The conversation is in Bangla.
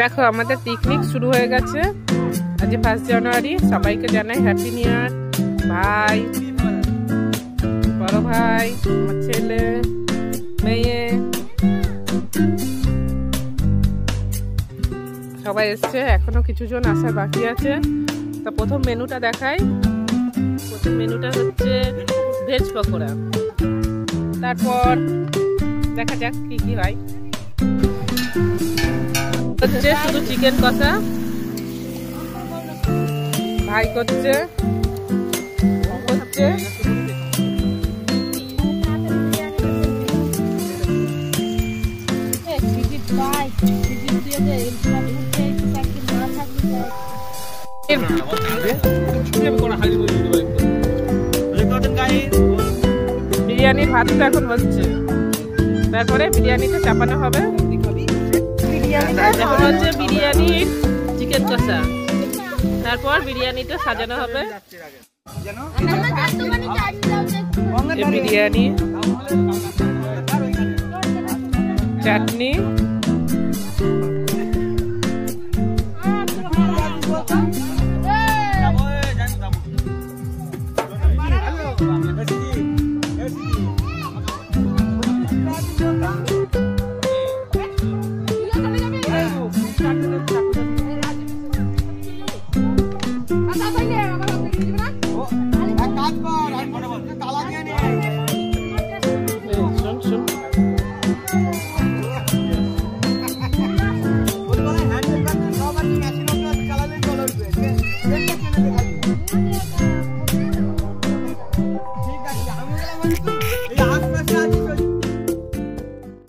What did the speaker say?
দেখো আমাদের পিকনিক শুরু হয়ে গেছে। আজ 1 জানুয়ারি, সবাইকে জানাই হ্যাপি নিউ ইয়ার। ভাই, বড় ভাই, আমার ছেলে, মেয়ে সবাই এসছে, এখনো কিছু জন আসার বাকি আছে। তা প্রথম মেনুটা দেখাই। প্রথম মেনুটা হচ্ছে ভেজ পকোড়া, তারপর দেখা যাক কি কি হয়। হচ্ছে শুধু চিকেন কষা, ভাই করছে বিরিয়ানির ভাতটা এখন হচ্ছে, তারপরে বিরিয়ানিটা চাপানো হবে। এখন হচ্ছে বিরিয়ানির চিকেন কষা, তারপর বিরিয়ানিটা সাজানো হবে। বিরিয়ানি, চাটনি,